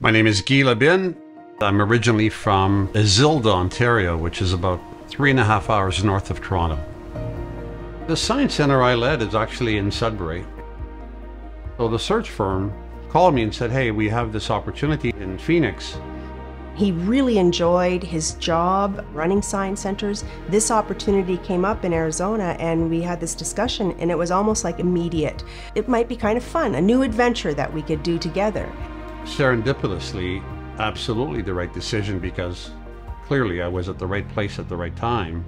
My name is Guy Labine. I'm originally from Isilda, Ontario, which is about 3.5 hours north of Toronto. The science center I led is actually in Sudbury. So the search firm called me and said, hey, we have this opportunity in Phoenix. He really enjoyed his job running science centers. This opportunity came up in Arizona and we had this discussion and it was almost like immediate. It might be kind of fun, a new adventure that we could do together. Serendipitously, absolutely the right decision, because clearly I was at the right place at the right time.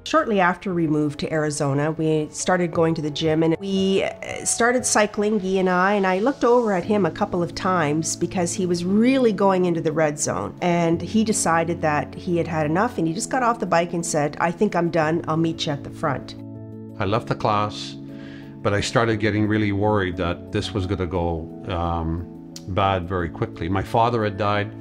Shortly after we moved to Arizona, we started going to the gym and we started cycling, Guy and I looked over at him a couple of times because he was really going into the red zone. And he decided that he had had enough and he just got off the bike and said, I think I'm done, I'll meet you at the front. I left the class, but I started getting really worried that this was going to go bad very quickly. My father had died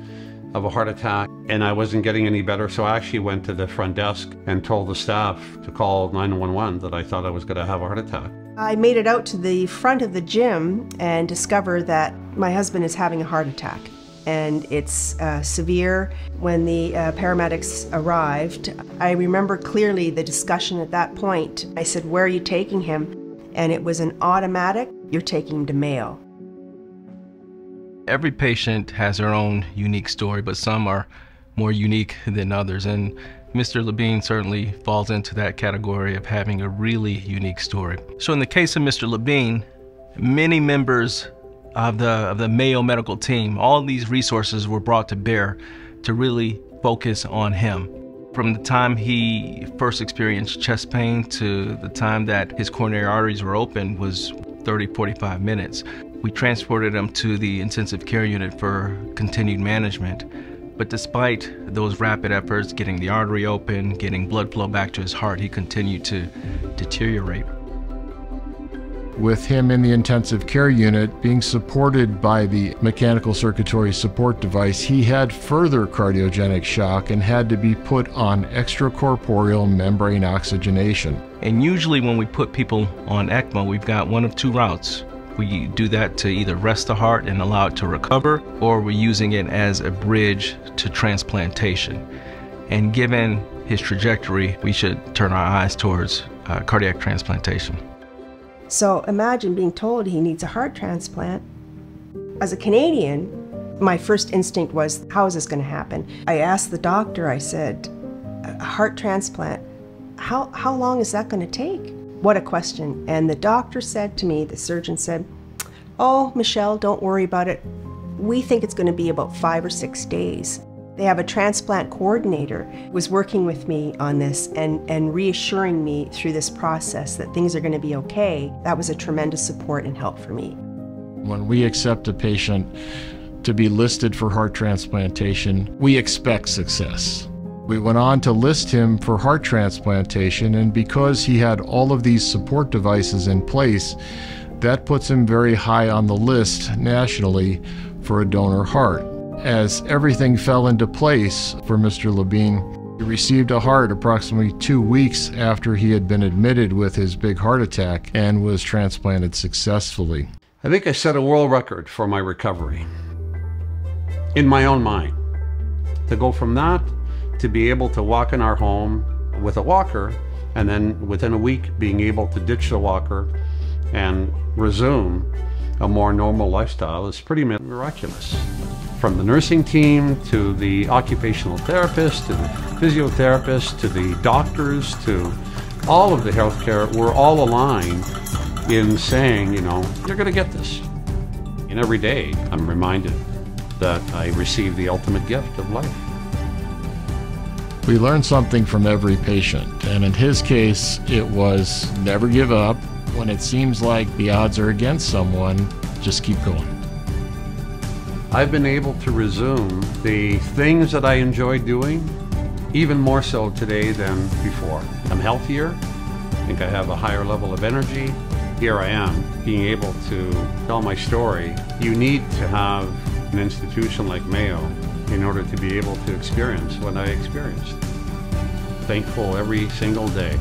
of a heart attack and I wasn't getting any better, so I actually went to the front desk and told the staff to call 911 that I thought I was going to have a heart attack. I made it out to the front of the gym and discovered that my husband is having a heart attack. And it's severe. When the paramedics arrived, I remember clearly the discussion at that point. I said, where are you taking him? And it was an automatic, you're taking him to Mayo. Every patient has their own unique story, but some are more unique than others. And Mr. Labine certainly falls into that category of having a really unique story. So in the case of Mr. Labine, many members of the Mayo medical team, all these resources were brought to bear to really focus on him. From the time he first experienced chest pain to the time that his coronary arteries were open was 30-45 minutes. We transported him to the intensive care unit for continued management. But despite those rapid efforts, getting the artery open, getting blood flow back to his heart, he continued to deteriorate. With him in the intensive care unit being supported by the mechanical circulatory support device, he had further cardiogenic shock and had to be put on extracorporeal membrane oxygenation. And usually when we put people on ECMO, we've got one of two routes. We do that to either rest the heart and allow it to recover, or we're using it as a bridge to transplantation. And given his trajectory, we should turn our eyes towards cardiac transplantation. So imagine being told he needs a heart transplant. As a Canadian, my first instinct was, how is this going to happen? I asked the doctor, I said, a heart transplant, how long is that going to take? What a question. And the doctor said to me, the surgeon said, oh, Michelle, don't worry about it. We think it's going to be about 5 or 6 days. They have a transplant coordinator who was working with me on this and reassuring me through this process that things are going to be okay. That was a tremendous support and help for me. When we accept a patient to be listed for heart transplantation, we expect success. We went on to list him for heart transplantation, and because he had all of these support devices in place, that puts him very high on the list nationally for a donor heart. As everything fell into place for Mr. Labine, he received a heart approximately 2 weeks after he had been admitted with his big heart attack and was transplanted successfully. I think I set a world record for my recovery in my own mind. To go from that to be able to walk in our home with a walker, and then within a week being able to ditch the walker and resume a more normal lifestyle is pretty miraculous. From the nursing team to the occupational therapist to the physiotherapist to the doctors to all of the healthcare, we're all aligned in saying, you know, you're going to get this. And every day I'm reminded that I receive the ultimate gift of life. We learn something from every patient, and in his case, it was never give up. When it seems like the odds are against someone, just keep going. I've been able to resume the things that I enjoy doing, even more so today than before. I'm healthier, I think I have a higher level of energy. Here I am, being able to tell my story. You need to have an institution like Mayo in order to be able to experience what I experienced. Thankful every single day.